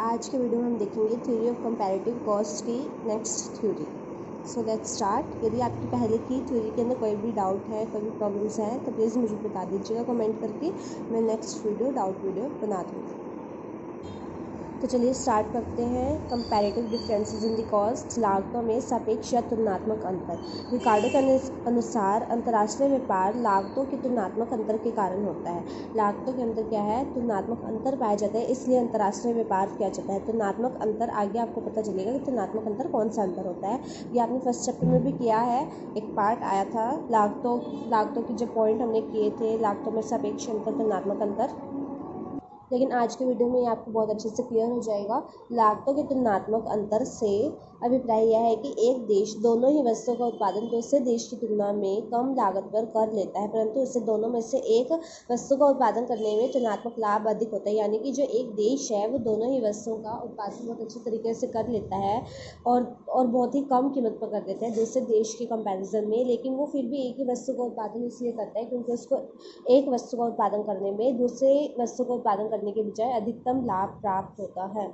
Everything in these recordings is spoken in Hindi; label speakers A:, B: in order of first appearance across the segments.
A: आज के वीडियो में हम देखेंगे थ्योरी ऑफ कंपैरेटिव कॉस्ट की next theory. So let's start. यदि आपकी पहले की थ्योरी के अंदर कोई भी डाउट है, कोई भी प्रॉब्लम्स हैं, तो प्लीज़ मुझे बता दीजिएगा कमेंट करके। मैं नेक्स्ट वीडियो डाउट वीडियो बना दूँगी। तो चलिए स्टार्ट करते हैं। Comparative differences in the cost, लागतों में सापेक्ष या तुलनात्मक अंतर। रिकार्डो के अनुसार अंतर्राष्ट्रीय व्यापार लागतों के तुलनात्मक अंतर के कारण होता है। लागतों के अंदर क्या है? तुलनात्मक अंतर पाया जाता है, इसलिए अंतर्राष्ट्रीय व्यापार किया जाता है। तुलनात्मक अंतर आगे आपको पता चलेगा कि तुलनात्मक अंतर कौन सा अंतर होता है। ये आपने फर्स्ट चैप्टर में भी किया है, एक पार्ट आया था लागतों की जो पॉइंट हमने किए थे, लागतों में सापेक्ष अंतर, तुलनात्मक अंतर। लेकिन आज के वीडियो में ये आपको बहुत अच्छे से क्लियर हो जाएगा। लागतों के तुलनात्मक अंतर से अभिप्राय यह है कि एक देश दोनों ही वस्तुओं का उत्पादन दूसरे देश की तुलना में कम लागत पर कर लेता है, परंतु इससे दोनों में से एक वस्तु का उत्पादन करने में तुलनात्मक लाभ अधिक होता है। यानी कि जो एक देश है वो दोनों ही वस्तुओं का उत्पादन बहुत अच्छे तरीके से कर लेता है और बहुत ही कम कीमत पर कर देता है दूसरे देश के कंपैरिजन में। लेकिन वो फिर भी एक ही वस्तु का उत्पादन इसलिए करता है क्योंकि उसको एक वस्तु का उत्पादन करने में दूसरे वस्तु का उत्पादन करने के बजाय अधिकतम लाभ प्राप्त होता है,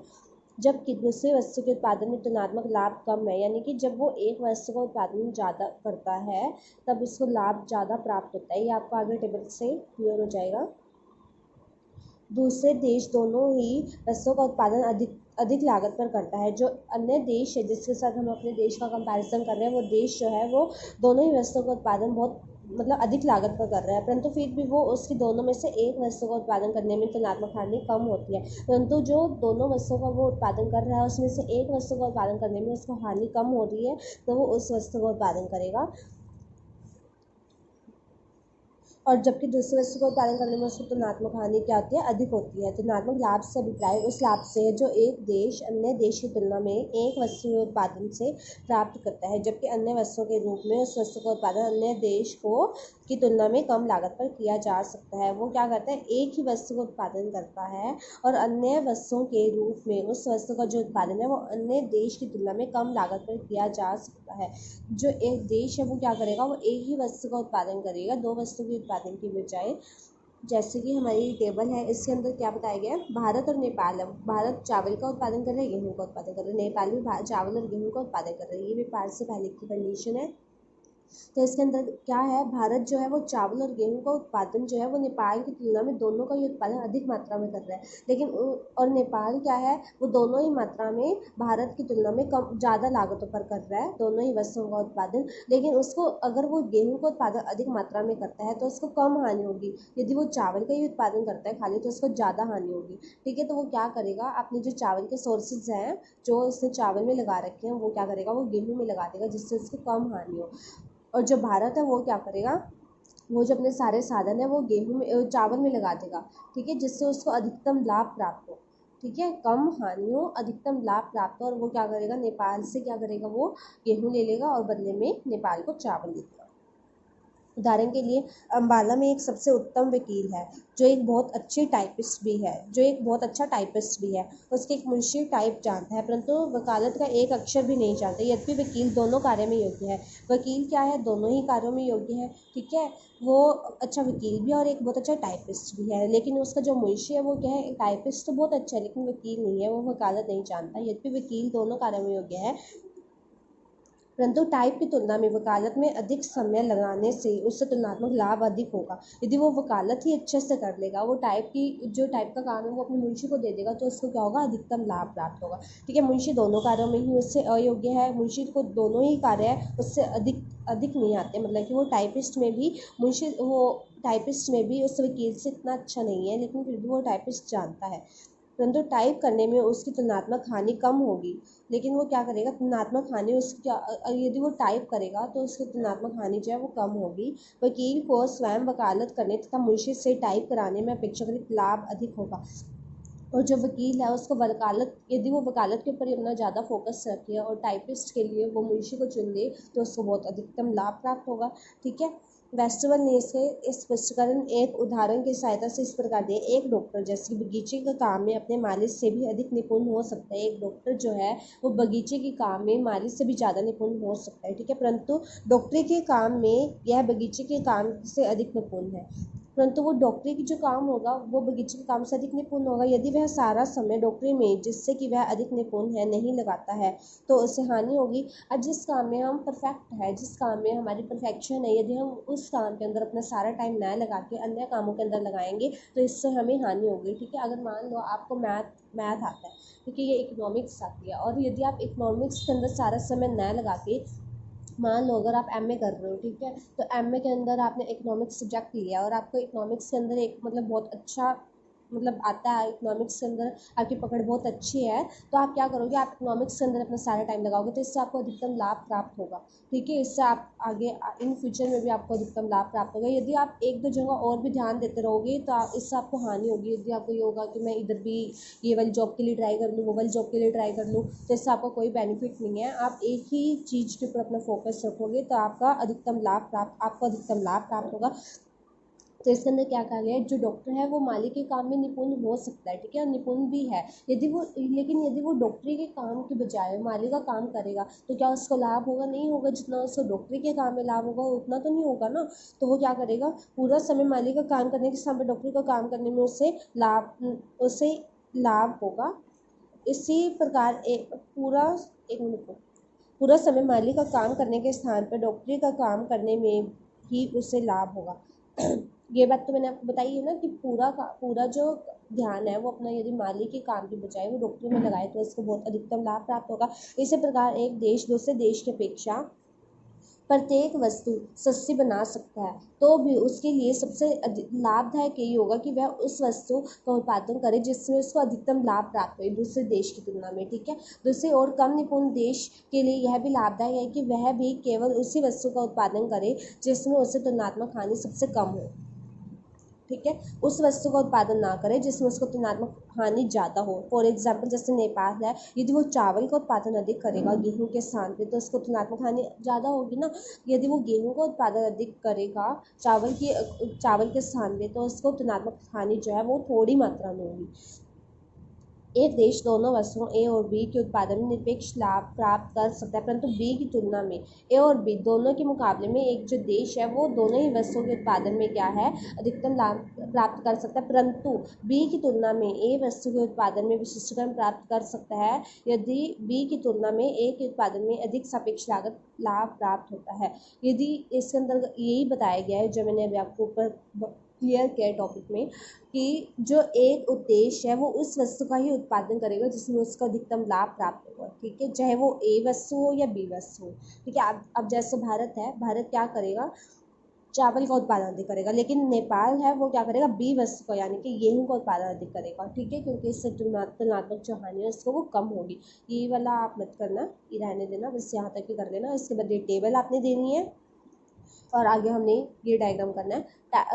A: जबकि दूसरे वस्तु के उत्पादन में तुलनात्मक लाभ कम है। यानी कि जब वो एक वस्तु का उत्पादन ज़्यादा करता है तब उसको लाभ ज़्यादा प्राप्त होता है। ये आपको आगे टेबल से क्लियर हो जाएगा। दूसरे देश दोनों ही वस्तुओं का उत्पादन अधिक लागत पर करता है। जो अन्य देश है जिसके साथ हम अपने देश का कंपैरिजन कर रहे हैं, वो देश जो है वो दोनों ही वस्तुओं का उत्पादन बहुत अधिक लागत पर कर रहा है, परंतु फिर भी वो उसकी दोनों में से एक वस्तु का उत्पादन करने में तुलनात्मक हानि कम होती है। परंतु जो दोनों वस्तुओं का वो उत्पादन कर रहा है उसमें से एक वस्तु का उत्पादन करने में उसको हानि कम हो रही है, तो वो उस वस्तु का उत्पादन करेगा। और जबकि दूसरी वस्तु का उत्पादन करने में उसको तुलनात्मक हानि क्या होती है? अधिक होती है। तुलनात्मक लाभ से अभिप्राय उस लाभ से है जो एक देश अन्य देश की तुलना में एक वस्तु के उत्पादन से प्राप्त करता है, जबकि अन्य वस्तुओं के रूप में उस वस्तु का उत्पादन अन्य देश की तुलना में कम लागत पर किया जा सकता है। वो क्या करता है? एक ही वस्तु का उत्पादन करता है और अन्य वस्तुओं के रूप में उस वस्तु का जो उत्पादन है वो अन्य देश की तुलना में कम लागत पर किया जा सकता है। जो एक देश है वो क्या करेगा? वो एक ही वस्तु का उत्पादन करेगा दो वस्तु के उत्पादन की बजाय। जैसे कि हमारी टेबल है, इसके अंदर क्या बताया गया है? भारत और नेपाल है। भारत चावल का उत्पादन कर रहा है, गेहूं का उत्पादन कर रहा है। नेपाल भी चावल और गेहूं का उत्पादन कर रहा है। ये व्यापार से पहले की कंडीशन है। तो इसके अंदर क्या है? भारत जो है वो चावल और गेहूं का उत्पादन जो है वो नेपाल की तुलना में दोनों का ही उत्पादन अधिक मात्रा में कर रहा है। लेकिन और नेपाल क्या है? वो दोनों ही मात्रा में भारत की तुलना में कम ज़्यादा लागतों पर कर रहा है दोनों ही वस्तुओं का उत्पादन। लेकिन उसको अगर वो गेहूं का उत्पादन अधिक मात्रा में करता है तो उसको कम हानि होगी। यदि वो चावल का ही उत्पादन करता है खाली तो उसको ज़्यादा हानि होगी। ठीक है, तो वो क्या करेगा? अपने जो चावल के सोर्सेज हैं जो उसने चावल में लगा रखे हैं वो क्या करेगा? वो गेहूं में लगा देगा जिससे उसको कम हानि हो। और जो भारत है वो क्या करेगा? वो जो अपने सारे साधन है वो गेहूं में चावल में लगा देगा। ठीक है, जिससे उसको अधिकतम लाभ प्राप्त हो। ठीक है, कम हानि हो, अधिकतम लाभ प्राप्त हो। और वो क्या करेगा? नेपाल से क्या करेगा? वो गेहूं ले लेगा और बदले में नेपाल को चावल देगा। उदाहरण के लिए अम्बाला में एक सबसे उत्तम वकील है जो एक बहुत अच्छी टाइपिस्ट भी है, जो एक बहुत अच्छा टाइपिस्ट भी है। उसके एक मुंशी टाइप जानता है परंतु वकालत का एक अक्षर भी नहीं जानता। यद्यपि वकील दोनों कार्य में योग्य है। वकील क्या है? दोनों ही कार्यों में योग्य है। ठीक है, वो अच्छा वकील भी है और एक बहुत अच्छा टाइपिस्ट भी है। लेकिन उसका जो मुंशी है वो क्या है? टाइपिस्ट तो बहुत अच्छा है लेकिन वकील नहीं है, वो वकालत नहीं जानता। यद्यपि वकील दोनों कार्यों में योग्य है, परंतु टाइप की तुलना में वकालत में अधिक समय लगाने से उससे तुलनात्मक लाभ अधिक होगा। यदि वो वकालत ही अच्छे से कर लेगा, वो टाइप का काम है वो अपने मुंशी को दे देगा, तो उसको क्या होगा? अधिकतम लाभ प्राप्त होगा। ठीक है, मुंशी दोनों कार्यों में ही उससे अयोग्य है। मुंशी को दोनों ही कार्य है उससे अधिक नहीं आते। मतलब कि वो टाइपिस्ट में भी उस वकील से इतना अच्छा नहीं है, लेकिन फिर भी वो टाइपिस्ट जानता है। परंतु टाइप करने में उसकी तुलनात्मक हानि कम होगी। लेकिन वो क्या करेगा? तुलनात्मक हानि उसकी क्या? यदि वो टाइप करेगा तो उसकी तुलनात्मक हानि जो है वो कम होगी। वकील को स्वयं वकालत करने तथा मुंशी से टाइप कराने में अपेक्षाकृत लाभ अधिक होगा। और जो वकील है उसको यदि वो वकालत के ऊपर अपना ज़्यादा फोकस रखे और टाइपिस्ट के लिए वो मुंशी को चुन ले तो उसको बहुत अधिकतम लाभ प्राप्त होगा। ठीक है, वेस्टर्न ने इसे इस स्पष्टीकरण एक उदाहरण की सहायता से इस प्रकार दिए। एक डॉक्टर जैसे कि बगीचे के काम में अपने मालिक से भी अधिक निपुण हो सकता है। एक डॉक्टर जो है वो बगीचे के काम में मालिक से भी ज़्यादा निपुण हो सकता है। ठीक है, परंतु डॉक्टरी के काम में यह बगीचे के काम से अधिक निपुण है। परंतु वो डॉक्टरी की जो काम होगा वो बगीचे के काम से अधिक निपुण होगा। यदि वह सारा समय डॉक्टरी में जिससे कि वह अधिक निपुण है नहीं लगाता है तो उससे हानि होगी। और जिस काम में हम परफेक्ट है, जिस काम में हमारी परफेक्शन है, यदि हम उस काम के अंदर अपना सारा टाइम ना लगा के अन्य कामों के अंदर लगाएंगे तो इससे हमें हानि होगी। ठीक है, अगर मान लो आपको मैथ आता है, क्योंकि ये इकोनॉमिक्स आती है, और यदि आप इकोनॉमिक्स के अंदर सारा समय न लगा के, मान लो अगर आप एमए कर रहे हो, ठीक है, तो एमए के अंदर आपने इकोनॉमिक्स सब्जेक्ट लिया और आपको इकोनॉमिक्स के अंदर एक बहुत अच्छा आता है, इकोनॉमिक्स के अंदर आपकी पकड़ बहुत अच्छी है, तो आप क्या करोगे, आप इकोनॉमिक्स के अंदर अपना सारा टाइम लगाओगे, तो इससे आपको अधिकतम लाभ प्राप्त होगा। ठीक है, इससे आप आगे इन फ्यूचर में भी आपको अधिकतम लाभ प्राप्त होगा। यदि आप एक दो जगह और भी ध्यान देते रहोगे तो इससे आपको हानि होगी। यदि आपको ये होगा कि मैं इधर भी ये वाली जॉब के लिए ट्राई कर लूँ, वो वाली जॉब के लिए ट्राई कर लूँ, तो इससे आपको कोई बेनिफिट नहीं है। आप एक ही चीज़ के ऊपर अपना फोकस रखोगे तो आपको अधिकतम लाभ प्राप्त होगा। तो इसके अंदर क्या कहा गया है, जो डॉक्टर है वो माली के काम में निपुण हो सकता है, ठीक है, निपुण भी है, लेकिन यदि वो डॉक्टरी के काम के बजाय माली का काम करेगा तो क्या उसको लाभ होगा? नहीं होगा। जितना उसको डॉक्टरी के काम में लाभ होगा उतना तो नहीं होगा ना। तो वो क्या करेगा, पूरा समय माली का काम करने के समय डॉक्टरी का काम करने में उसे लाभ होगा। इसी प्रकार एक मिनट पूरा समय माली का काम करने के स्थान पर डॉक्टरी का काम करने में ही उसे लाभ होगा। ये बात तो मैंने आपको बताई है ना कि पूरा जो ध्यान है वो अपना यदि माली के काम के बजाय वो डॉक्टरी में लगाए तो इसको बहुत अधिकतम लाभ प्राप्त होगा। इसी प्रकार एक देश दूसरे देश की अपेक्षा प्रत्येक वस्तु सस्ती बना सकता है, तो भी उसके लिए सबसे लाभदायक यही होगा कि वह उस वस्तु का उत्पादन करे जिसमें उसको अधिकतम लाभ प्राप्त हो दूसरे देश की तुलना में। ठीक है, दूसरे और कम निपुण देश के लिए यह भी लाभदायक है कि वह भी केवल उसी वस्तु का उत्पादन करे जिसमें उससे तुलनात्मक हानि सबसे कम हो। ठीक है, उस वस्तु का उत्पादन ना करे जिसमें उसको तुलनात्मक हानि ज़्यादा हो। फॉर एग्जाम्पल जैसे नेपाल है, यदि वो चावल का उत्पादन अधिक करेगा गेहूं के स्थान पे तो उसको तुलनात्मक हानि ज़्यादा होगी ना। यदि वो गेहूं का उत्पादन अधिक करेगा चावल के स्थान पे तो उसको तुलनात्मक हानि जो है वो थोड़ी मात्रा में होगी। एक देश दोनों वस्तुओं ए और बी के उत्पादन में निरपेक्ष लाभ प्राप्त कर सकता है, परंतु बी की तुलना में ए और बी दोनों के मुकाबले में एक जो देश है वो दोनों ही वस्तुओं के उत्पादन में क्या है, अधिकतम लाभ प्राप्त कर सकता है, परंतु बी की तुलना में ए वस्तु के उत्पादन में विशिष्टता प्राप्त कर सकता है यदि बी की तुलना में ए के उत्पादन में अधिक सापेक्ष लागत लाभ प्राप्त होता है। यदि इसके अंदर यही बताया गया है जो मैंने अभी आपको ऊपर क्लियर किया टॉपिक में कि जो एक उद्देश्य है वो उस वस्तु का ही उत्पादन करेगा जिसमें उसका अधिकतम लाभ प्राप्त होगा। ठीक है, चाहे वो ए वस्तु हो या बी वस्तु हो। ठीक है, अब जैसे भारत है, भारत क्या करेगा, चावल का उत्पादन अधिक करेगा, लेकिन नेपाल है वो क्या करेगा, बी वस्तु का यानी कि गेहूं का उत्पादन अधिक करेगा। ठीक है, क्योंकि इससे तुलनात्मक जो हानि है उसको वो कम होगी। ये वाला आप मत करना, ये रहने देना, बस यहाँ तक ही कर लेना। इसके बाद ये टेबल आपने देनी है और आगे हमने ये डायग्राम करना है।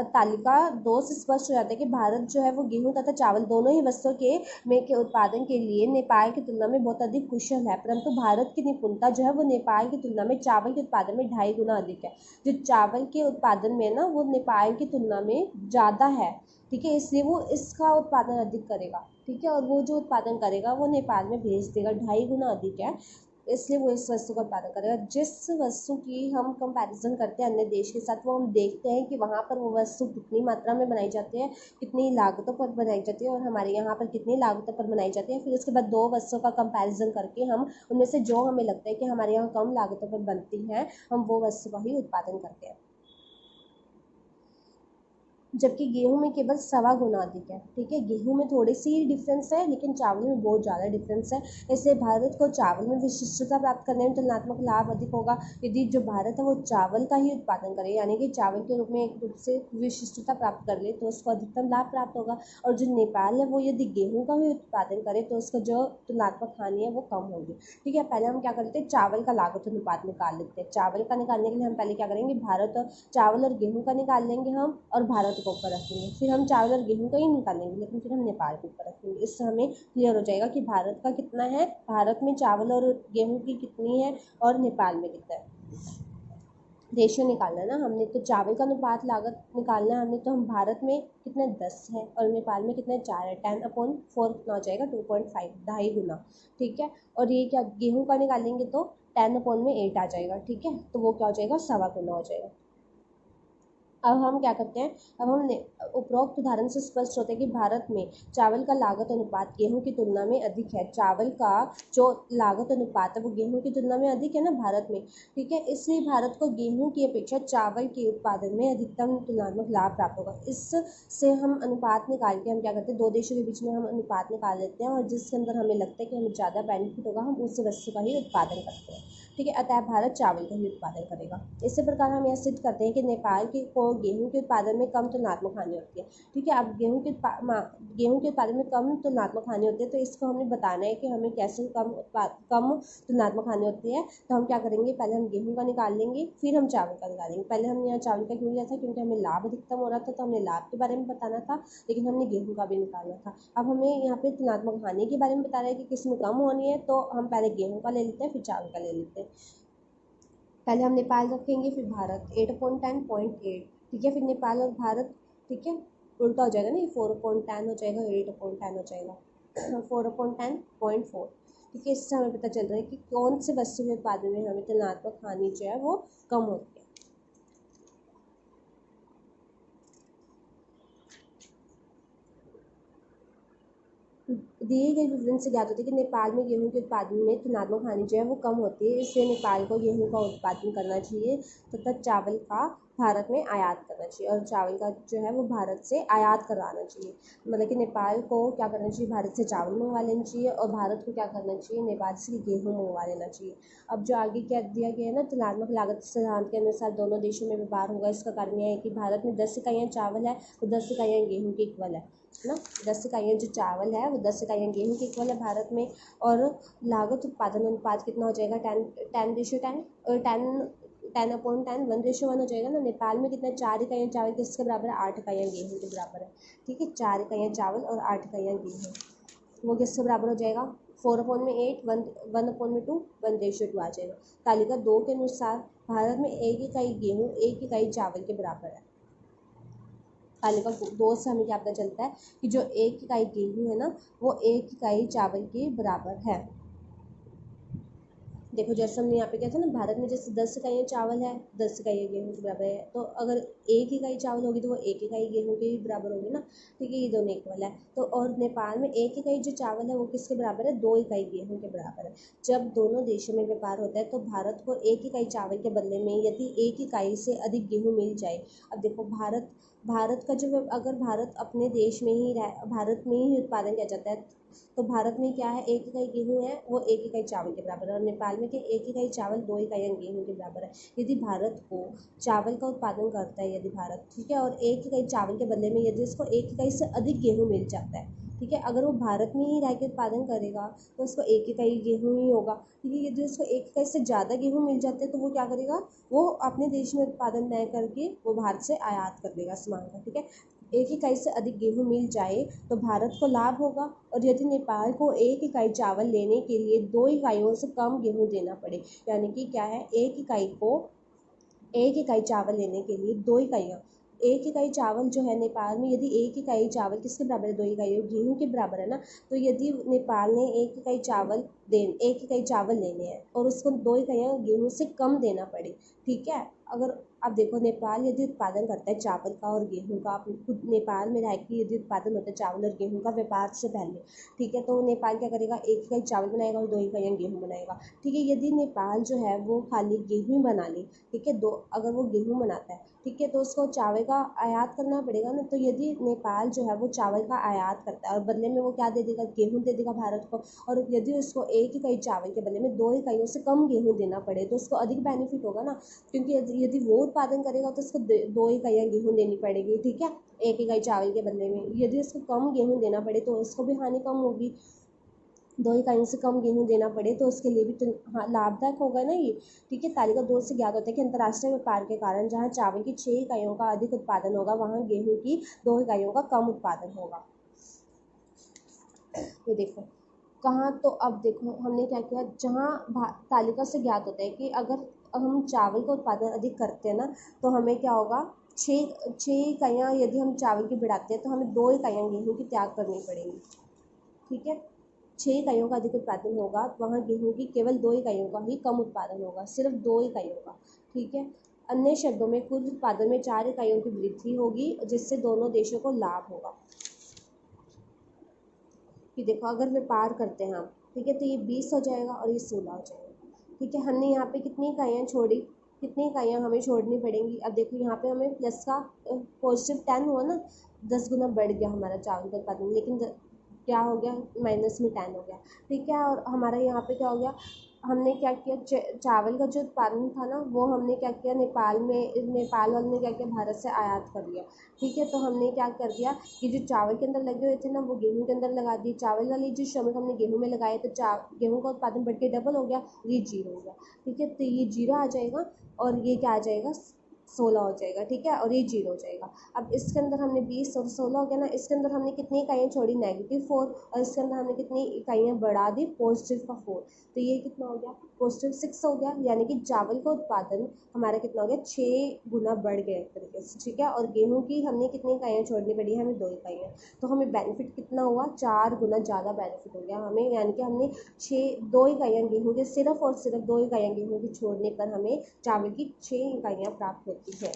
A: तालिका 2 से स्पष्ट हो जाता है कि भारत जो है वो गेहूं तथा चावल दोनों ही वस्तुओं के उत्पादन के लिए नेपाल की तुलना में बहुत अधिक कुशल है, परंतु भारत की निपुणता जो है वो नेपाल की तुलना में चावल के उत्पादन में 2.5 गुना अधिक है। जो चावल के उत्पादन में ना वो नेपाल की तुलना में ज़्यादा है। ठीक है, इसलिए वो इसका उत्पादन अधिक करेगा। ठीक है, और वो जो उत्पादन करेगा वो नेपाल में भेज देगा, 2.5 गुना अधिक है, इसलिए वो इस वस्तु का उत्पादन करेगा। जिस वस्तु की हम कंपैरिजन करते हैं अन्य देश के साथ, वो हम देखते हैं कि वहाँ पर वो वस्तु कितनी मात्रा में बनाई जाती है, कितनी लागतों पर बनाई जाती है, और हमारे यहाँ पर कितनी लागतों पर बनाई जाती है। फिर उसके बाद दो वस्तुओं का कंपैरिजन करके हम उनमें से जो हमें लगता है कि हमारे यहाँ कम लागतों पर बनती हैं, हम वो वस्तु का ही उत्पादन करते हैं। जबकि गेहूं में केवल 1.25 गुना अधिक है। ठीक है, गेहूं में थोड़ी सी ही डिफरेंस है लेकिन चावल में बहुत ज़्यादा डिफरेंस है। इसलिए भारत को चावल में विशिष्टता प्राप्त करने में तुलनात्मक लाभ अधिक होगा यदि जो भारत है वो चावल का ही उत्पादन करे, यानी कि चावल के रूप में एक रूप से विशिष्टता प्राप्त कर ले तो उसको अधिकतम लाभ प्राप्त होगा। और जो नेपाल है वो यदि गेहूँ का ही उत्पादन करे तो उसका जो तुलनात्मक हानि है वो कम होगी। ठीक है, पहले हम क्या करते हैं, चावल का लागत अनुपात निकाल लेते हैं। चावल का निकालने के लिए हम पहले क्या करेंगे, चावल और गेहूं का निकाल लेंगे हम और भारत को ऊपर रखेंगे। फिर हम चावल और गेहूं का ही निकालेंगे लेकिन फिर हम नेपाल को ऊपर रखेंगे। इससे हमें क्लियर हो जाएगा कि भारत का कितना है, भारत में चावल और गेहूं की कितनी है और नेपाल में कितना है। रेशियो निकालना है ना हमने, तो चावल का अनुपात लागत निकालना है हमने, तो हम भारत में कितने 10 है और नेपाल में कितने 4 है, 10/4 कितना हो जाएगा 2.5, 2.5 गुना। ठीक है, और ये क्या गेहूं का निकालेंगे तो 10/8 आ जाएगा। ठीक है, तो वो क्या हो जाएगा 1.25 गुना हो जाएगा। अब हम क्या करते हैं, अब हम उपरोक्त उदाहरण से स्पष्ट होता है कि भारत में चावल का लागत अनुपात गेहूं की तुलना में अधिक है। चावल का जो लागत अनुपात है वो गेहूं की तुलना में अधिक है ना भारत में, ठीक है। इसलिए भारत को गेहूं की अपेक्षा चावल के उत्पादन में अधिकतम तुलनात्मक लाभ प्राप्त होगा। इससे हम अनुपात निकाल के हम क्या करते हैं, दो देशों के बीच में हम अनुपात निकाल लेते हैं और जिसके अंदर हमें लगता है कि हमें ज़्यादा बेनिफिट होगा हम उस वस्तु का ही उत्पादन करते हैं, ठीक है। अतः भारत चावल का ही उत्पादन करेगा। इसी प्रकार हम यह सिद्ध करते हैं कि नेपाल के को गेहूं के उत्पादन में कम तुलनात्मक हानि होती है, ठीक है। अब गेहूं के उत्पादन में कम तुलनात्मक हानि होती है, तो इसको हमने बताना है कि हमें कैसे कम तुलनात्मक हानि होती है। तो हम क्या करेंगे, पहले हम गेहूं का निकाल लेंगे, फिर हम चावल का निकालेंगे। पहले हमने यहाँ चावल का क्यों लिया था, क्योंकि हमें लाभ अधिकतम हो रहा था, तो हमें लाभ के बारे में बताना था, लेकिन हमने गेहूं का भी निकालना था। अब हमें यहाँ पे तुलनात्मक हानि के बारे में बता रहा है कि किसमें कम होनी है, तो हम पहले गेहूं का ले लेते हैं, फिर चावल का ले लेते हैं। पहले हम नेपाल रखेंगे, फिर भारत 8/10.8, ठीक है। फिर नेपाल और भारत, ठीक है, उल्टा हो जाएगा ना, ये 4/10 हो जाएगा, 8/10 हो जाएगा, 4/10.4, ठीक है। इससे हमें पता चल रहा है कि कौन से वस्तु के उत्पादन में हमें तुलनात्मक हानि जो है वो कम होती है। दिए गए विवरण से ज्ञात होता है कि नेपाल में गेहूं के उत्पादन में तुलनात्मक हानि जो है वो कम होती है। इसलिए नेपाल को गेहूं का उत्पादन करना चाहिए तथा चावल का भारत में आयात करना चाहिए, और चावल का जो है वो भारत से आयात करवाना चाहिए। मतलब कि नेपाल को क्या करना चाहिए, भारत से चावल मंगवा लेना चाहिए, और भारत को क्या करना चाहिए, नेपाल से गेहूँ मंगवा लेना चाहिए। अब जो आगे क्या दिया गया है ना, तुलनात्मक लागत सिद्धांत के अनुसार दोनों देशों में व्यापार होगा। इसका कारण यह है कि भारत में 10 इकाइयाँ चावल है तो 10 इकाइयाँ गेहूँ के इक्वल है ना। 10 इकाइयाँ जो चावल है वो 10 इकाइयाँ गेहूँ के इक्वल है भारत में। और लागत उत्पादन अनुपात कितना हो जाएगा, 10:10 1:1 हो जाएगा ना। नेपाल में कितना, 4 इकाइयाँ चावल किसके बराबर है, 8 इकाइयाँ गेहूँ के बराबर है, ठीक है। 4 इकाइयाँ चावल और 8 इकाइयाँ गेहूँ, वो किसके बराबर हो जाएगा, 4/8, 1/2, 1:2 आ जाएगा। तालिका 2 के अनुसार भारत में 1 इकाई गेहूँ 1 इकाई चावल के बराबर है। तालिका 2 से हमें क्या पता चलता है कि जो 1 इकाई गेहूँ है ना वो 1 इकाई चावल के बराबर है। देखो जैसे हमने यहाँ पे क्या था ना, भारत में जैसे 10 इकाइयाँ चावल है, 10 इकाइयाँ गेहूँ के बराबर है, तो अगर 1 इकाई चावल होगी तो वो 1 इकाई गेहूँ के भी बराबर होगी ना, ठीक है। ये दोनों इक्वल है। तो और नेपाल में 1 इकाई जो चावल है वो किसके बराबर है, 2 इकाई गेहूँ के बराबर है। जब दोनों देशों में व्यापार होता है तो भारत को 1 इकाई चावल के बदले में यदि 1 इकाई से अधिक गेहूँ मिल जाए, अब देखो भारत का जो, अगर भारत अपने देश में ही भारत में ही उत्पादन किया जाता है, तो भारत में क्या है, 1 इकाई गेहूँ है वो 1 इकाई चावल के बराबर है, और नेपाल में क्या 1 इकाई चावल 2 इकाइयाँ गेहूँ के बराबर है। यदि भारत को चावल का उत्पादन करता है, यदि भारत, ठीक है, और 1 इकाई चावल के बदले में यदि उसको 1 इकाई से अधिक गेहूँ मिल जाता है, ठीक है, अगर वो भारत में ही रह के उत्पादन करेगा तो उसको 1 इकाई गेहूँ ही होगा, ठीक है। यदि उसको 1 इकाई से ज़्यादा गेहूँ मिल जाते हैं तो वो क्या करेगा, वो अपने देश में उत्पादन न करके वो भारत से आयात कर देगा सामान का, ठीक है। 1 इकाई से अधिक गेहूँ मिल जाए तो भारत को लाभ होगा, और यदि नेपाल को 1 इकाई चावल लेने के लिए 2 इकाइयों से कम गेहूँ देना पड़े, यानी कि क्या है, 1 इकाई चावल लेने के लिए 2 इकाइयाँ, 1 इकाई चावल जो है नेपाल में, यदि 1 इकाई चावल किसके बराबर है, 2 इकाइयों गेहूँ के बराबर है ना, तो यदि नेपाल ने 1 इकाई चावल लेने हैं और उसको 2 इकाइयाँ गेहूँ से कम देना पड़े, ठीक है। अगर अब देखो नेपाल यदि उत्पादन करता है चावल का और गेहूँ का, खुद नेपाल में रह के यदि उत्पादन होता है चावल और गेहूँ का व्यापार से पहले, ठीक है, तो नेपाल क्या करेगा, 1 इकाई चावल बनाएगा और 2 इकाइयाँ गेहूँ बनाएगा, ठीक है। यदि नेपाल जो है वो खाली गेहूँ बना ले, ठीक है, अगर वो गेहूँ बनाता है, ठीक है, तो उसको चावल का आयात करना पड़ेगा ना। तो यदि नेपाल जो है वो चावल का आयात करता है और बदले में वो क्या दे देगा, गेहूँ दे देगा भारत को, और यदि उसको 1 इकाई चावल के बदले में 2 इकाइयों से कम गेहूँ देना पड़े तो उसको अधिक बेनिफिट होगा ना, क्योंकि यदि वो उत्पादन करेगा तो उसको 2 इकाइयाँ गेहूँ देनी पड़ेगी, ठीक है, 1 इकाई चावल के बदले में। यदि उसको कम गेहूँ देना पड़े तो उसको भी हानि कम होगी, 2 इकाइयों से कम गेहूँ देना पड़े तो उसके लिए भी तो हाँ लाभदायक होगा ना ये, ठीक है। तालिका 2 से ज्ञात होता है कि अंतर्राष्ट्रीय व्यापार के कारण जहाँ चावल की 6 इकाइयों का अधिक उत्पादन होगा वहाँ गेहूँ की 2 इकाइयों का कम उत्पादन होगा। ये देखो कहाँ, तो अब देखो हमने क्या किया, जहाँ तालिका से ज्ञात होता है कि अगर हम चावल का उत्पादन अधिक करते हैं ना तो हमें क्या होगा, 6 इकाइयाँ यदि हम चावल की बढ़ाते हैं तो हमें 2 इकाइयाँ गेहूँ की त्याग करनी पड़ेंगी, ठीक है। 6 इकाइयों का अधिक उत्पादन होगा तो वहाँ गेहूँ की केवल 2 इकाइयों का ही कम उत्पादन होगा, सिर्फ 2 इकाइयों का, ठीक है। अन्य शब्दों में कुल उत्पादन में 4 इकाइयों की वृद्धि होगी जिससे दोनों देशों को लाभ होगा। कि देखो अगर व्यापार करते हैं हम, ठीक है, तो ये 20 हो जाएगा और ये 16 हो जाएगा। ठीक है, हमने यहाँ पे कितनी इकाइयाँ छोड़ी, कितनी इकाइयाँ हमें छोड़नी पड़ेंगी। अब देखो यहाँ पे हमें प्लस का पॉजिटिव 10 हुआ ना, 10 गुना बढ़ गया हमारा चावल का उत्पादन, लेकिन क्या हो गया, माइनस में 10 हो गया। ठीक है, और हमारा यहाँ पे क्या हो गया, हमने क्या किया, चावल का जो उत्पादन था ना वो हमने क्या किया, नेपाल वालों ने क्या किया, भारत से आयात कर लिया। ठीक है, तो हमने क्या कर दिया कि जो चावल के अंदर लगे हुए थे ना वो गेहूं के अंदर लगा दिए। चावल वाली जो श्रमिक हमने गेहूं में लगाए तो गेहूं का उत्पादन बढ़ के डबल हो गया, ये 0 हो गया। ठीक है, तो ये 0 आ जाएगा और ये क्या आ जाएगा, 16 हो जाएगा। ठीक है, और ये 0 हो जाएगा। अब इसके अंदर हमने 20 और 16 हो गया ना, इसके अंदर हमने कितनी इकाइयाँ छोड़ी, -4, और इसके अंदर हमने कितनी इकाइयाँ बढ़ा दी, पॉजिटिव का 4। तो ये कितना हो गया, पॉजिटिव 6 हो गया, यानी कि चावल का उत्पादन हमारा कितना हो गया, 6 गुना बढ़ गया एक तरीके से। ठीक है, और गेहूं की हमने कितनी इकाइयाँ छोड़नी पड़ी, हमें 2 इकाइयाँ। तो हमें बेनिफिट कितना हुआ, 4 गुना ज़्यादा बेनिफिट हो गया हमें, यानी कि हमने 2 इकाइयाँ गेहूं के, सिर्फ और सिर्फ 2 इकाइयाँ गेहूं की छोड़ने पर हमें चावल की 6 इकाइयाँ प्राप्त होती है।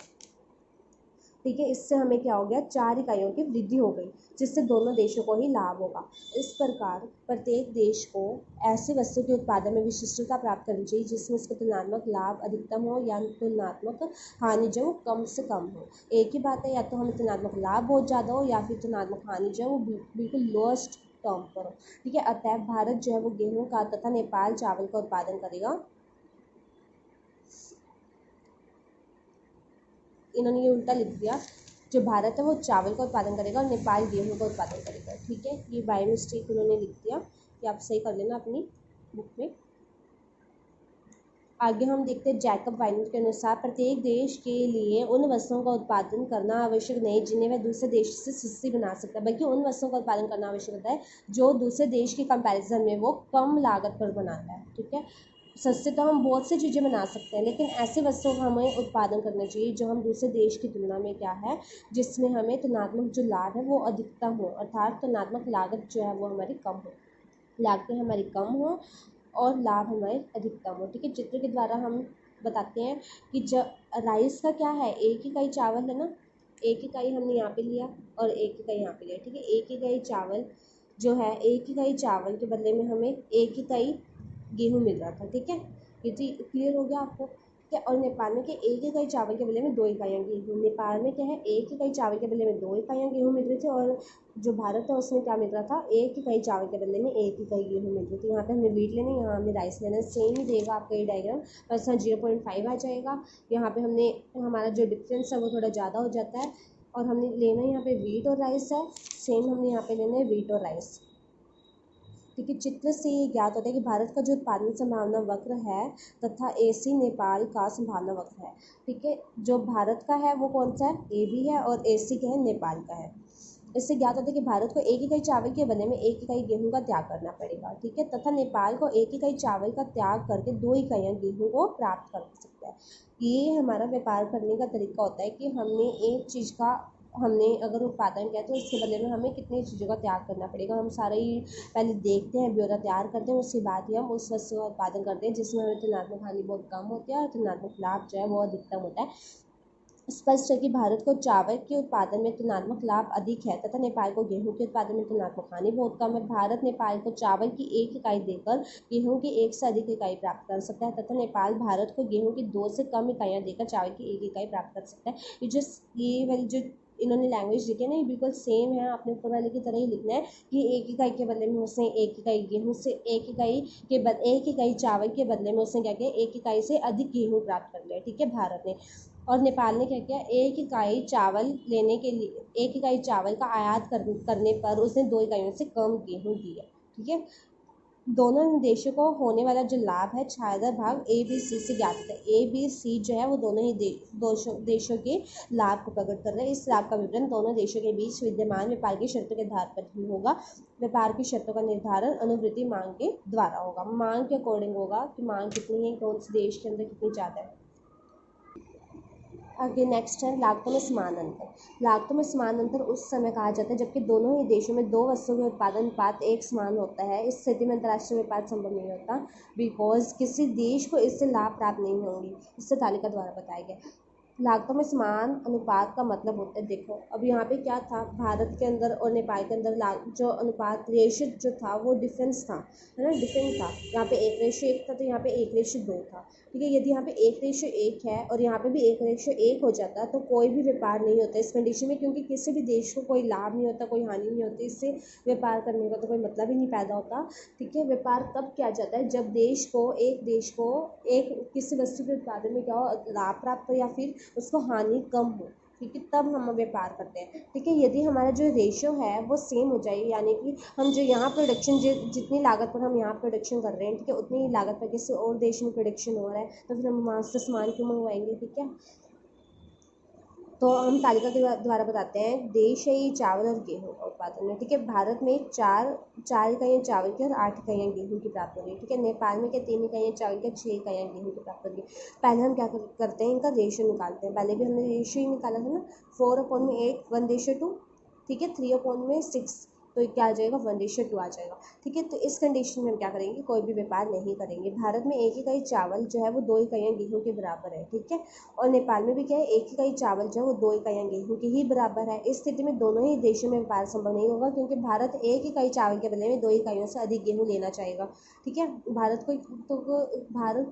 A: ठीक है, इससे हमें क्या हो गया, 4 इकाइयों की वृद्धि हो गई जिससे दोनों देशों को ही लाभ होगा। इस प्रकार प्रत्येक देश को ऐसी वस्तु के उत्पादन में विशिष्टता प्राप्त करनी चाहिए जिसमें उसका तुलनात्मक लाभ अधिकतम हो या तुलनात्मक हानि जो कम से कम हो। एक ही बात है, या तो हमें तुलनात्मक लाभ बहुत ज़्यादा हो या फिर तुलनात्मक हानि जो वो बिल्कुल लोएस्ट टर्म पर हो। ठीक है, अतः भारत जो है वो गेहूँ का तथा नेपाल चावल का उत्पादन करेगा। इन्होंने ये उल्टा लिख दिया, जो भारत है वो चावल का उत्पादन करेगा और नेपाल गेहूं का उत्पादन करेगा। ठीक है, ये बाय मिस्टेक उन्होंने लिख दिया, कि आप सही कर लेना अपनी बुक में। आगे हम देखते हैं जैकब वाइनर के अनुसार प्रत्येक देश के लिए उन वस्तुओं का उत्पादन करना आवश्यक नहीं जिन्हें वह दूसरे देश से सस्ती बना सकता है, बल्कि उन वस्तुओं का उत्पादन करना आवश्यक होता है जो दूसरे देश के कंपैरिजन में वो कम लागत पर बनाता है। ठीक है, सस्ते तो हम बहुत सी चीज़ें बना सकते हैं, लेकिन ऐसे वस्तुओं का हमें उत्पादन करना चाहिए जो हम दूसरे देश की तुलना में क्या है, जिसमें हमें तुलनात्मक जो लाभ है वो अधिकतम हो, अर्थात तुलनात्मक लागत जो है वो हमारी कम हो, लागतें हमारी कम हो और लाभ हमारे अधिकतम हो। ठीक है, चित्र के द्वारा हम बताते हैं कि जब राइस का क्या है, एक इकाई चावल है ना, एक इकाई हमने यहाँ पे लिया और एक इकाई यहाँ पे लिया। ठीक है, एक इकाई चावल जो है, एक इकाई चावल के बदले में हमें एक इकाई गेहूँ मिल रहा था। ठीक है, ये तो क्लियर हो गया आपको। ठीक है, और नेपाल में क्या, एक इकाई चावल के बदले में 2 इकाइयाँ गेहूँ, नेपाल में क्या है, एक इकाई चावल के बदले में 2 इकाइयाँ गेहूँ मिल रही थी, और जो भारत है उसमें क्या मिल रहा था, एक इकाई चावल के बदले में एक इकाई गेहूँ मिल रही थी। यहाँ पे हमने वीट लेना, यहाँ हमने राइस लेना, सेम ही देगा आपका ये डायग्राम, बस यहाँ 0.5 आ जाएगा। यहाँ पे हमने हमारा जो डिफरेंस है वो थोड़ा ज़्यादा हो जाता है, और हमने लेना यहाँ पे वीट और राइस है, सेम हमने यहाँ पे लेना है वीट और राइस। ठीक है, चित्र से ये ज्ञात होता है कि भारत का जो उत्पादन संभावना वक्र है तथा AC नेपाल का संभावना वक्र है। ठीक है, जो भारत का है वो कौन सा है, AB है, और AC क्या है, नेपाल का है। इससे ज्ञात होता है कि भारत को एक इकाई चावल के बदले में एक इकाई गेहूं का त्याग करना पड़ेगा। ठीक है, तथा नेपाल को एक इकाई चावल का त्याग करके 2 इकाइयाँ गेहूं को प्राप्त कर सकता है। ये हमारा व्यापार करने का तरीका होता है कि हमने एक चीज़ का, हमने अगर उत्पादन किया तो उसके बदले में हमें कितनी चीज़ों का त्याग करना पड़ेगा, हम सारा ही पहले देखते हैं, ब्यौरा तैयार करते हैं, उसके बाद ही हम उस वस्तु का उत्पादन करते हैं जिसमें हमें तुलनात्मक हानि बहुत कम होती है और तुलनात्मक लाभ जो है वो अधिकतम होता है। स्पष्ट है कि भारत को चावल के उत्पादन में तुलनात्मक लाभ अधिक है तथा नेपाल को गेहूं के उत्पादन में तुलनात्मक हानि बहुत कम है। भारत नेपाल को चावल की 1 इकाई देकर गेहूं की 1 से अधिक इकाई प्राप्त कर सकता है तथा नेपाल भारत को गेहूं की 2 से कम इकाइयां देकर चावल की 1 इकाई प्राप्त कर सकता है। ये वाली जो इन्होंने लैंग्वेज लिखी है ना, ये बिल्कुल सेम है, आपने पुराने की तरह ही लिखना है कि 1 इकाई के बदले में उसने 1 इकाई गेहूँ से, 1 इकाई चावल के बदले में उसने क्या किया, 1 इकाई से अधिक गेहूँ प्राप्त कर लिया। ठीक है, भारत ने, और नेपाल ने क्या किया, 1 इकाई चावल लेने के लिए, 1 इकाई चावल का आयात करने पर उसने 2 इकाइयों से कम गेहूँ दिया। ठीक है, दोनों देशों को होने वाला जो लाभ है छायादार भाग ABC से ज्ञात है। ABC जो है वो दोनों ही देशों के लाभ को प्रकट कर रहे हैं। इस लाभ का विवरण दोनों देशों के बीच विद्यमान व्यापार की शर्तों के आधार पर ही होगा। व्यापार की शर्तों का निर्धारण अनुवृत्ति मांग के द्वारा होगा, मांग के अकॉर्डिंग होगा कि मांग कितनी है, कौन से देश के अंदर कितनी ज़्यादा है। आगे नेक्स्ट है लागतों में समान अंतर। लागतों में समान अंतर उस समय कहा जाता है जबकि दोनों ही देशों में 2 वस्तुओं के उत्पादन अनुपात एक समान होता है। इस स्थिति में अंतर्राष्ट्रीय व्यापार संभव नहीं होता, बिकॉज किसी देश को इससे लाभ प्राप्त नहीं होंगी। इससे तालिका द्वारा बताया गया। लागतों में समान अनुपात का मतलब होता है, देखो अब यहाँ पे क्या था, भारत के अंदर और नेपाल के अंदर जो अनुपात रेशियो जो था वो डिफरेंस था, है ना, डिफरेंट था। यहाँ पे 1:1 था तो यहाँ पे 1:2 था। ठीक है, यदि यहाँ पे 1:1 है और यहाँ पे भी 1:1 हो जाता तो कोई भी व्यापार नहीं होता इस कंडीशन में, क्योंकि किसी भी देश को कोई लाभ नहीं होता, कोई हानि नहीं होती, इससे व्यापार करने का तो कोई मतलब ही नहीं पैदा होता। ठीक है, व्यापार तब किया जाता है जब देश को एक किसी वस्तु के उत्पादन में क्या हो, लाभ प्राप्त हो या फिर उसको हानि कम हो। ठीक है, तब हम व्यापार करते हैं। ठीक है, यदि हमारा जो रेशियो है वो सेम हो जाए, यानी कि हम जो यहाँ प्रोडक्शन जितनी लागत पर हम यहाँ प्रोडक्शन कर रहे हैं, ठीक है, उतनी ही लागत पर किसी और देश में प्रोडक्शन हो रहा है, तो फिर हम वहाँ से सामान क्यों मंगवाएंगे। ठीक है, तो हम तालिका के द्वारा बताते हैं, देश है ये चावल और गेहूं का उत्पादन में। ठीक है, भारत में चार इकाइयाँ चावल की और 8 इकाइयाँ गेहूं की प्राप्त हो रही है। ठीक है, नेपाल में क्या 3 इकाइयाँ चावल की, 6 इकाइयाँ गेहूं की प्राप्त हो रही है। पहले हम क्या करते हैं, इनका रेशियो निकालते हैं। पहले भी हमने रेशियो ही निकाला था ना, 4/8 1:2। ठीक है, 3/6, तो क्या आ जाएगा, 1:2 आ जाएगा। ठीक है, तो इस कंडीशन में हम क्या करेंगे, कोई भी व्यापार नहीं करेंगे। भारत में 1 इकाई चावल जो है वो 2 इकाइयाँ गेहूं के बराबर है। ठीक है, और नेपाल में भी क्या है, 1 इकाई चावल जो है वो 2 इकाइयाँ गेहूं की ही बराबर है। इस स्थिति में दोनों ही देशों में व्यापार संभव नहीं होगा, क्योंकि भारत 1 इकाई चावल के बदले में 2 इकाइयों से अधिक गेहूं लेना चाहेगा। ठीक है, भारत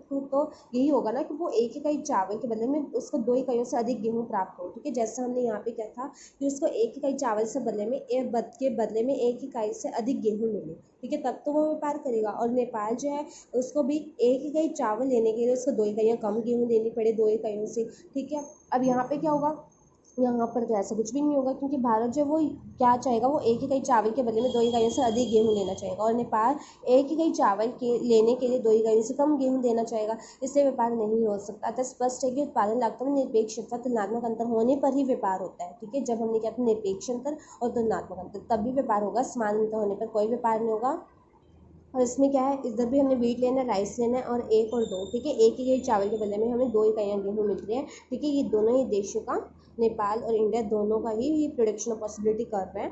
A: को तो यही होगा ना कि वो 1 इकाई चावल के बदले में उसको 2 इकाइयों से अधिक गेहूं प्राप्त हो। ठीक है, जैसा हमने यहाँ पे क्या था कि उसको 1 इकाई चावल से बदले में 1 इकाई से अधिक गेहूं मिले। ठीक है, तब तो वो व्यापार करेगा। और नेपाल जो है उसको भी 1 इकाई चावल लेने के लिए उसको 2 इकाइयाँ कम गेहूं लेनी पड़े 2 इकाइयों से। ठीक है, अब यहाँ पे क्या होगा, यहाँ पर तो ऐसा कुछ भी नहीं होगा, क्योंकि भारत जो वो क्या चाहेगा, वो 1 इकाई चावल के बदले में 2 इकाइयों से अधिक गेहूं लेना चाहेगा, और नेपाल 1 इकाई चावल के लेने के लिए 2 इकाइयों से कम गेहूं देना चाहेगा। इससे व्यापार नहीं हो सकता। अतः स्पष्ट है कि उत्पादन लागतों में निरपेक्ष अथवा तुलनात्मक अंतर होने पर ही व्यापार होता है। ठीक है, जब हमने क्या था, निरपेक्ष अंतर और तुलनात्मक अंतर, तब भी व्यापार होगा। समान अंतर होने पर कोई व्यापार नहीं होगा। और इसमें क्या है, इधर भी हमने व्हीट लेना है, राइस लेना है, और 1 और 2। ठीक है, 1 इकाई चावल के बदले में हमें 2 इकाइयाँ गेहूँ मिल रही है। ठीक है, ये दोनों ही देशों का, नेपाल और इंडिया दोनों का ही ये प्रोडक्शन पॉसिबिलिटी कर रहे हैं।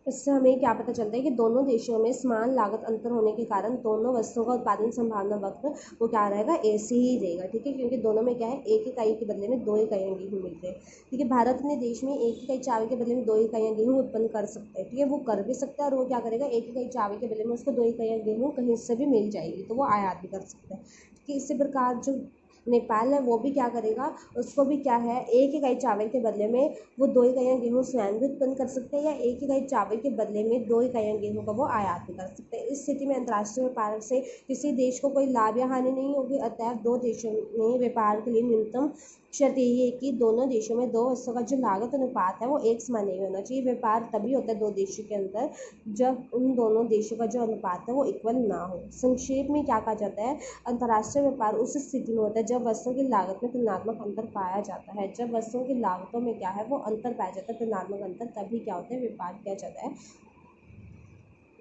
A: इससे हमें क्या पता चलता है कि दोनों देशों में समान लागत अंतर होने के कारण दोनों वस्तुओं का उत्पादन संभावना वक्त वो क्या रहेगा, ऐसे ही रहेगा। ठीक है, क्योंकि दोनों में क्या है, 1 इकाई के बदले में 2 इकाइयाँ गेहूँ मिल रहे हैं। ठीक है, भारत अपने देश में 1 इकाई चावल के बदले में 2 इकाइयाँ गेहूँ उत्पन्न कर सकता है। ठीक है, वो कर भी सकता है, और वो क्या करेगा, 1 इकाई चावल के बदले में उसको 2 इकाइयाँ गेहूँ कहीं से भी मिल जाएगी, तो वो आयात भी कर सकता है। ठीक है, इसी प्रकार जो नेपाल है वो भी क्या करेगा, उसको भी क्या है, 1 इकाई चावल के बदले में वो 2 इकाइयाँ गेहूँ स्वयं भी उत्पन्न कर सकते हैं, या 1 इकाई चावल के बदले में 2 इकाइयाँ गेहूँ का वो आयात भी कर सकते हैं। इस स्थिति में अंतर्राष्ट्रीय व्यापार से किसी देश को कोई लाभ या हानि नहीं होगी। अतः 2 देशों में व्यापार के लिए न्यूनतम शर्त यही है कि दोनों देशों में 2 वस्तुओं का जो लागत अनुपात है वो एक समान नहीं होना चाहिए। व्यापार तभी होता है 2 देशों के अंदर जब उन दोनों देशों का जो अनुपात है वो इक्वल ना हो। संक्षेप में क्या कहा जाता है, अंतर्राष्ट्रीय व्यापार उस स्थिति में होता है जब वस्तुओं की लागत में तुलनात्मक अंतर पाया जाता है। जब वस्तुओं की लागतों में क्या है, वो अंतर पाया जाता है, तुलनात्मक अंतर, तभी क्या होता है, व्यापार किया जाता है।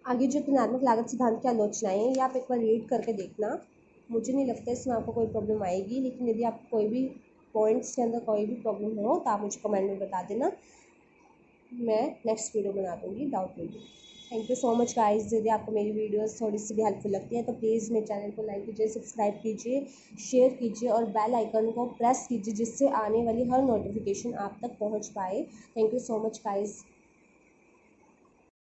A: आगे जो तुलनात्मक लागत सिद्धांत की आलोचनाएं हैं, ये आप एक बार रीड करके देखना। मुझे नहीं लगता इसमें आपको कोई प्रॉब्लम आएगी, लेकिन यदि आपको कोई भी पॉइंट्स के अंदर कोई भी प्रॉब्लम हो तो आप मुझे कमेंट में बता देना, मैं नेक्स्ट वीडियो बना दूँगी doubt video. Thank you so much guys. यदि आपको मेरी वीडियोस थोड़ी सी भी हेल्पफुल लगती है तो प्लीज़ मेरे चैनल को लाइक कीजिए, सब्सक्राइब कीजिए, शेयर कीजिए और बेल आइकन को प्रेस कीजिए, जिससे आने वाली हर नोटिफिकेशन आप तक पहुंच पाए। Thank you so much guys.